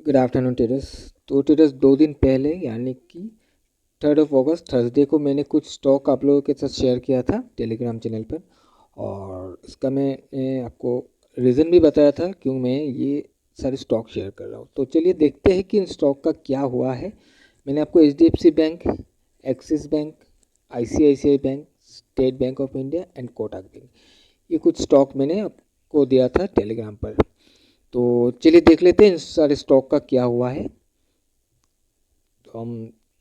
Good afternoon traders. तो traders 2 दिन पहले यानी कि 3 अगस्त थर्सडे को मैंने कुछ स्टॉक आप लोगों के साथ शेयर किया था टेलीग्राम चैनल पर। और इसका मैंने आपको रीज़न भी बताया था क्यों मैं ये सारे स्टॉक शेयर कर रहा हूँ। तो चलिए देखते हैं कि इन स्टॉक का क्या हुआ है। मैंने आपको HDFC bank, axis bank, ICICI bank, state bank of India and Kotak bank, ये कुछ स्टॉक मैंने आपको दिया था टेलीग्राम पर। तो चलिए देख लेते हैं इन सारे स्टॉक का क्या हुआ है। तो हम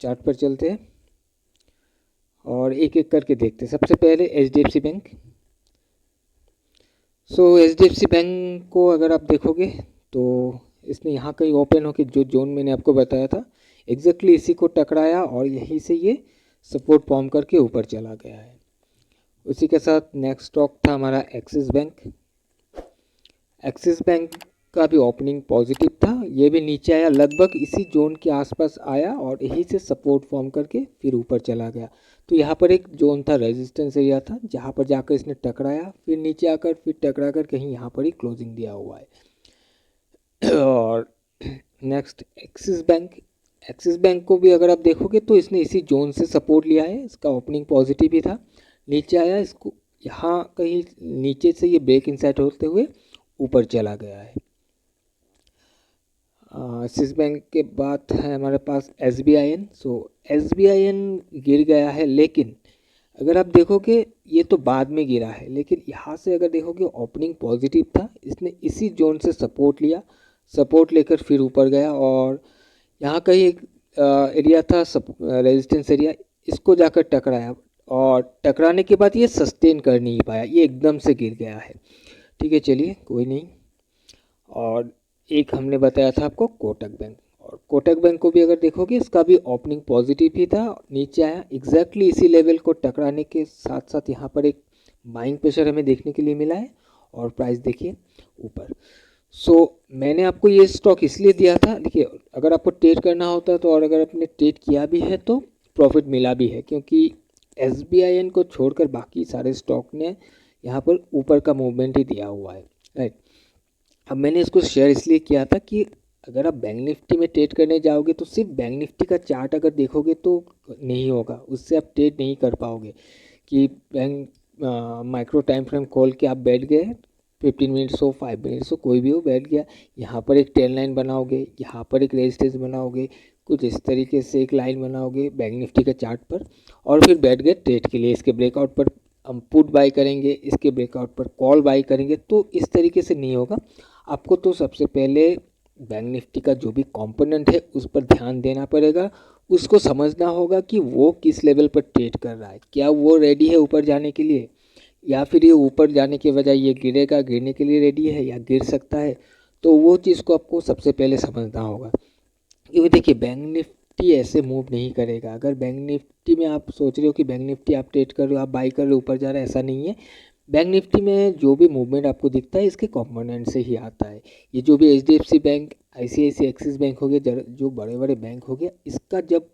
चार्ट पर चलते हैं और एक एक करके देखते हैं। सबसे पहले HDFC बैंक। HDFC बैंक को अगर आप देखोगे तो इसने यहाँ कहीं ओपन होकर जो जोन मैंने आपको बताया था एग्जैक्टली इसी को टकराया और यहीं से ये सपोर्ट फॉर्म करके ऊपर चला गया है। उसी के साथ नेक्स्ट स्टॉक था हमारा एक्सिस बैंक। एक्सिस बैंक का भी ओपनिंग पॉजिटिव था, ये भी नीचे आया, लगभग इसी जोन के आसपास आया और यहीं से सपोर्ट फॉर्म करके फिर ऊपर चला गया। तो यहाँ पर एक जोन था, रेजिस्टेंस एरिया था, जहाँ पर जाकर इसने टकराया, फिर नीचे आकर फिर टकरा कर कहीं यहाँ पर ही क्लोजिंग दिया हुआ है। और next axis bank. Axis bank को भी अगर आप देखोगे तो इसने इसी जोन से सपोर्ट लिया है, इसका ओपनिंग पॉजिटिव ही था, नीचे आया, इसको यहाँ कहीं नीचे से ये ब्रेक इनसाइड होते हुए ऊपर चला गया है। एक्सिस बैंक के बाद है हमारे पास SBIN। SBIN गिर गया है, लेकिन अगर आप देखोगे ये तो बाद में गिरा है, लेकिन यहाँ से अगर देखोगे ओपनिंग पॉजिटिव था, इसने इसी जोन से सपोर्ट लिया, सपोर्ट लेकर फिर ऊपर गया और यहाँ कहीं एक एरिया था रेजिस्टेंस एरिया, इसको जाकर टकराया और टकराने के बाद ये सस्टेन कर नहीं पाया, ये एकदम से गिर गया है। ठीक है, चलिए कोई नहीं। और एक हमने बताया था आपको कोटक बैंक, और कोटक बैंक को भी अगर देखोगे इसका भी ओपनिंग पॉजिटिव ही था, नीचे आया, एग्जैक्टली इसी लेवल को टकराने के साथ साथ यहाँ पर एक बाइंग प्रेशर हमें देखने के लिए मिला है और प्राइस देखिए ऊपर। मैंने आपको ये स्टॉक इसलिए दिया था, देखिए अगर आपको ट्रेड करना होता तो, और अगर आपने ट्रेड किया भी है तो प्रॉफिट मिला भी है, क्योंकि SBIN को छोड़कर बाकी सारे स्टॉक ने यहाँ पर ऊपर का मूवमेंट ही दिया हुआ है, राइट। अब मैंने इसको शेयर इसलिए किया था कि अगर आप बैंक निफ्टी में ट्रेड करने जाओगे तो सिर्फ बैंक निफ्टी का चार्ट अगर देखोगे तो नहीं होगा, उससे आप ट्रेड नहीं कर पाओगे। कि बैंक माइक्रो टाइम फ्रेम खोल के आप बैठ गए, 15 मिनट्स हो, 5 मिनट्स हो, कोई भी हो, बैठ गया, यहाँ पर एक ट्रेंड लाइन बनाओगे, यहाँ पर एक रेजिस्टेंस बनाओगे, कुछ इस तरीके से एक लाइन बनाओगे बैंक निफ्टी के चार्ट पर, और फिर बैठ गए ट्रेड के लिए। इसके ब्रेकआउट पर हम पुट बाई करेंगे, इसके ब्रेकआउट पर कॉल बाई करेंगे, तो इस तरीके से नहीं होगा। आपको तो सबसे पहले बैंक निफ्टी का जो भी कंपोनेंट है उस पर ध्यान देना पड़ेगा, उसको समझना होगा कि वो किस लेवल पर ट्रेड कर रहा है, क्या वो रेडी है ऊपर जाने के लिए, या फिर ये ऊपर जाने के बजाय ये गिरेगा, गिरने के लिए रेडी है या गिर सकता है। तो वो चीज़ को आपको सबसे पहले समझना होगा, क्योंकि देखिए बैंक निफ्टी ऐसे मूव नहीं करेगा। अगर बैंक निफ्टी में आप सोच रहे हो कि बैंक निफ्टी आप ट्रेड कर रहे हो, आप बाई कर रहे हो, ऊपर जा रहा है, ऐसा नहीं है। बैंक निफ्टी में जो भी मूवमेंट आपको दिखता है इसके कंपोनेंट से ही आता है। ये जो भी HDFC bank, ICICI axis bank हो गया, जो बड़े बड़े बैंक हो गया, इसका जब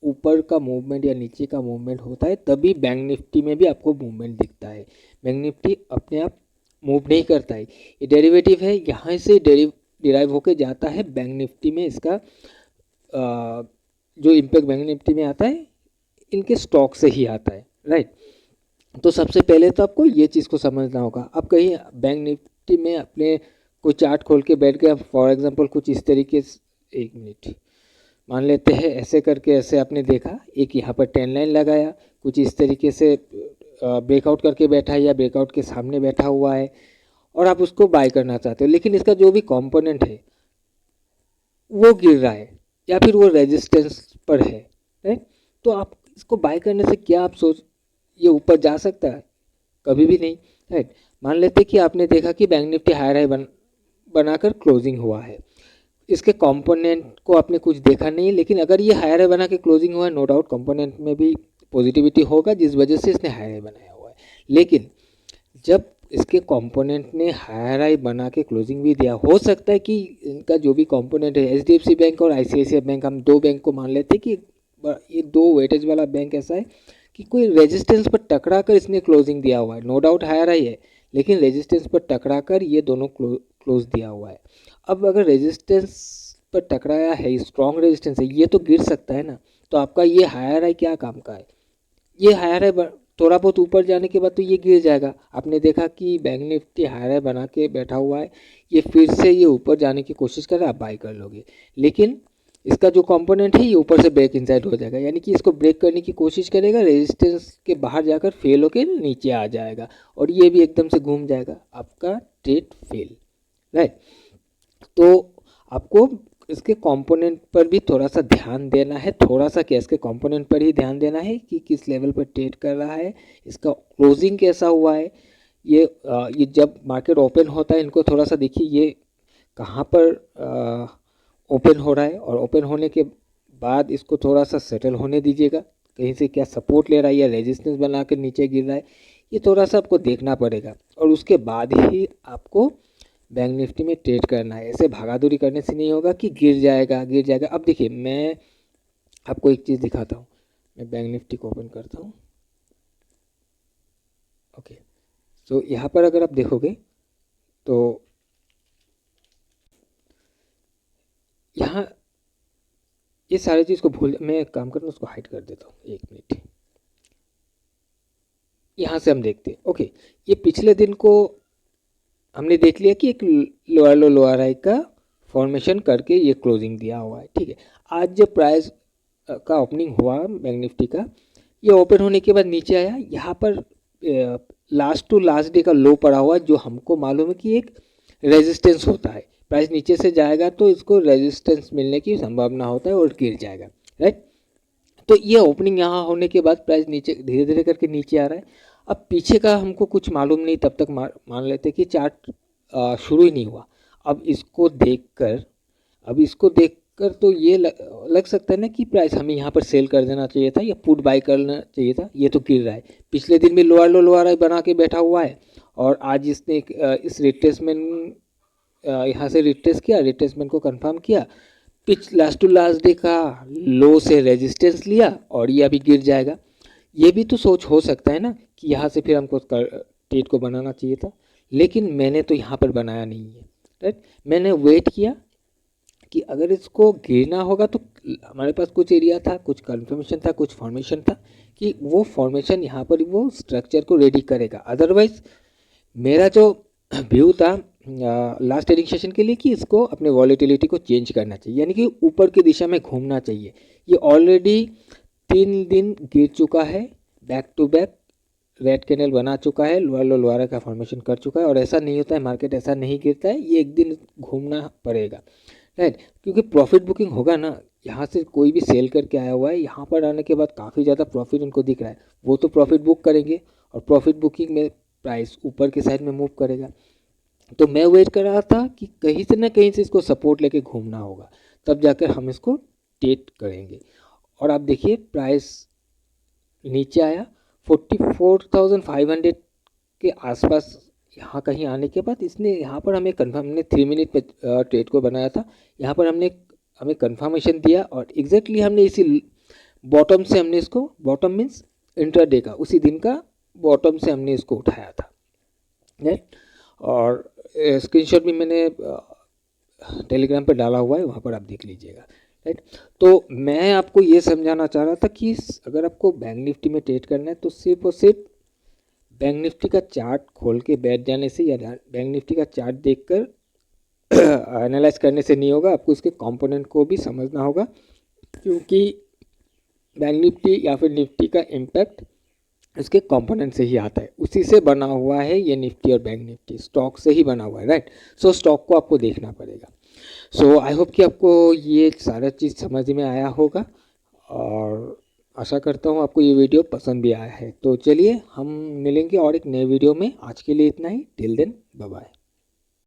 ऊपर का मूवमेंट या नीचे का मूवमेंट होता है तभी बैंक निफ्टी में भी आपको मूवमेंट दिखता है। बैंक निफ्टी अपने आप मूव नहीं करता है, ये डेरिवेटिव है, यहाँ से डिराइव होकर जाता है बैंक निफ्टी में। इसका जो इम्पैक्ट बैंक निफ्टी में आता है इनके स्टॉक से ही आता है, राइट। तो सबसे पहले तो आपको ये चीज़ को समझना होगा। अब कहीं बैंक निफ्टी में अपने कोई चार्ट खोल के बैठ गया, फॉर एग्जांपल कुछ इस तरीके से, एक मिनट मान लेते हैं, ऐसे करके ऐसे आपने देखा, एक यहाँ पर ट्रेंड लाइन लगाया, कुछ इस तरीके से ब्रेकआउट करके बैठा है या ब्रेकआउट के सामने बैठा हुआ है, और आप उसको बाय करना चाहते हो, लेकिन इसका जो भी कंपोनेंट है वो गिर रहा है या फिर वो रेजिस्टेंस पर है, राइट। तो आप इसको बाय करने से क्या आप सोच, ये ऊपर जा सकता है? कभी भी नहीं, राइट। मान लेते कि आपने देखा कि बैंक निफ्टी हायर हाई बनाकर क्लोजिंग हुआ है, इसके कंपोनेंट को आपने कुछ देखा नहीं, लेकिन अगर ये हायर हाई बना के क्लोजिंग हुआ है, नो डाउट कंपोनेंट में भी पॉजिटिविटी होगा जिस वजह से इसने हायर हाई बनाया हुआ है। लेकिन जब इसके कंपोनेंट ने हायर हाई बना के क्लोजिंग भी दिया, हो सकता है कि इनका जो भी कंपोनेंट है, HDFC बैंक और ICICI बैंक, हम दो बैंक को मान लेते हैं कि ये दो वेटेज वाला बैंक ऐसा है कि कोई रेजिस्टेंस पर टकरा कर इसने क्लोजिंग दिया हुआ है, नो डाउट हायर हाई है, लेकिन रेजिस्टेंस पर टकरा कर ये दोनों क्लोज दिया हुआ है। अब अगर रेजिस्टेंस पर टकराया है, स्ट्रॉन्ग रेजिस्टेंस है, ये तो गिर सकता है ना। तो आपका ये हायर हाई क्या काम का है, ये हायर हाई थोड़ा बहुत ऊपर जाने के बाद तो ये गिर जाएगा। आपने देखा कि बैंक निफ्टी हायर हाई बना के बैठा हुआ है, ये फिर से ये ऊपर जाने की कोशिश कर रहा है, आप बाई कर लोगे। लेकिन इसका जो कंपोनेंट है ये ऊपर से ब्रेक इनसाइड हो जाएगा, यानी कि इसको ब्रेक करने की कोशिश करेगा, रेजिस्टेंस के बाहर जाकर फेल होकर नीचे आ जाएगा और ये भी एकदम से घूम जाएगा, आपका ट्रेड फेल, राइट। तो आपको इसके कंपोनेंट पर भी थोड़ा सा ध्यान देना है, थोड़ा सा क्या, इसके कंपोनेंट पर ही ध्यान देना है कि किस लेवल पर ट्रेड कर रहा है, इसका क्लोजिंग कैसा हुआ है। ये जब मार्केट ओपन होता है इनको थोड़ा सा देखिए, ये कहाँ पर ओपन हो रहा है और ओपन होने के बाद इसको थोड़ा सा सेटल होने दीजिएगा, कहीं से क्या सपोर्ट ले रहा है या रेजिस्टेंस बना कर नीचे गिर रहा है, ये थोड़ा सा आपको देखना पड़ेगा और उसके बाद ही आपको बैंक निफ्टी में ट्रेड करना है। ऐसे भागादौड़ी करने से नहीं होगा कि गिर जाएगा गिर जाएगा। अब देखिए मैं आपको एक चीज़ दिखाता हूँ, मैं बैंक निफ्टी को ओपन करता हूँ। ओके, सो यहाँ पर अगर आप देखोगे तो यहाँ ये सारी चीज़ को भूल, मैं एक काम करता हूँ उसको हाइड कर देता हूँ, 1 मिनट। यहाँ से हम देखते हैं, ओके, ये पिछले दिन को हमने देख लिया कि एक लोअर लो लोअर हाई का फॉर्मेशन करके ये क्लोजिंग दिया हुआ है, ठीक है। आज जब प्राइस का ओपनिंग हुआ बैंक निफ्टी का, ये ओपन होने के बाद नीचे आया, यहाँ पर लास्ट टू लास्ट डे का लो पड़ा हुआ, जो हमको मालूम है कि एक रेजिस्टेंस होता है, प्राइस नीचे से जाएगा तो इसको रेजिस्टेंस मिलने की संभावना होता है और गिर जाएगा, राइट। तो ये ओपनिंग यहाँ होने के बाद प्राइस नीचे धीरे धीरे करके नीचे आ रहा है। अब पीछे का हमको कुछ मालूम नहीं, तब तक मान लेते कि चार्ट शुरू ही नहीं हुआ। अब इसको देखकर तो ये लग सकता है ना कि प्राइस हमें यहाँ पर सेल कर देना चाहिए था या पुट बाई करना चाहिए था, ये तो गिर रहा है। पिछले दिन भी लोअर लो लोअर हाई बना के बैठा हुआ है और आज इसने इस रिट्रेसमेंट यहाँ से रिट्रेसमेंट को कंफर्म किया, लास्ट टू लास्ट डे का लो से रेजिस्टेंस लिया और ये अभी गिर जाएगा। ये भी तो सोच हो सकता है ना कि यहाँ से फिर हमको ट्रेड को बनाना चाहिए था, लेकिन मैंने तो यहाँ पर बनाया नहीं है, राइट। मैंने वेट किया कि अगर इसको गिरना होगा तो हमारे पास कुछ एरिया था, कुछ कंफर्मेशन था, कुछ फॉर्मेशन था कि वो फॉर्मेशन यहाँ पर वो स्ट्रक्चर को रेडी करेगा। अदरवाइज मेरा जो व्यू था लास्ट ट्रेडिंग सेशन के लिए कि इसको अपने वॉलेटिलिटी को चेंज करना चाहिए, यानी कि ऊपर की दिशा में घूमना चाहिए। ये ऑलरेडी 3 दिन गिर चुका है, back to back red candle बना चुका है, लोअर लो लोअर का फॉर्मेशन कर चुका है और ऐसा नहीं होता है, मार्केट ऐसा नहीं गिरता है, ये एक दिन घूमना पड़ेगा, राइट। क्योंकि प्रॉफिट बुकिंग होगा ना, यहाँ से कोई भी सेल करके आया हुआ है, यहाँ पर आने के बाद काफ़ी ज़्यादा प्रॉफिट उनको दिख रहा है, वो तो प्रॉफिट बुक करेंगे और प्रॉफिट बुकिंग में प्राइस ऊपर के साइड में मूव करेगा। तो मैं वेट कर रहा था कि कहीं से ना कहीं से इसको सपोर्ट लेके घूमना होगा, तब जाकर हम इसको ट्रेड करेंगे। और आप देखिए प्राइस नीचे आया 44,500 के आसपास, यहाँ कहीं आने के बाद इसने यहाँ पर हमें कंफर्म, हमने 3 मिनट में ट्रेड को बनाया था, यहाँ पर हमें कंफर्मेशन दिया और एग्जैक्टली हमने इसी बॉटम से हमने इसको, बॉटम मीन्स इंटरडे का, उसी दिन का बॉटम से हमने इसको उठाया था, राइट। और स्क्रीनशॉट भी मैंने टेलीग्राम पर डाला हुआ है, वहाँ पर आप देख लीजिएगा, राइट। तो मैं आपको ये समझाना चाह रहा था कि अगर आपको बैंक निफ्टी में ट्रेड करना है तो सिर्फ और सिर्फ बैंक निफ्टी का चार्ट खोल के बैठ जाने से या बैंक निफ्टी का चार्ट देखकर एनालाइज करने से नहीं होगा, आपको इसके कंपोनेंट को भी समझना होगा, क्योंकि बैंक निफ्टी या फिर निफ्टी का इम्पैक्ट इसके कंपोनेंट से ही आता है, उसी से बना हुआ है ये निफ्टी और बैंक निफ्टी, स्टॉक से ही बना हुआ है, राइट। सो स्टॉक को आपको देखना पड़ेगा। सो आई होप कि आपको ये सारा चीज़ समझ में आया होगा और आशा करता हूँ आपको ये वीडियो पसंद भी आया है। तो चलिए हम मिलेंगे और एक नए वीडियो में, आज के लिए इतना ही, टिल देन बाय बाय।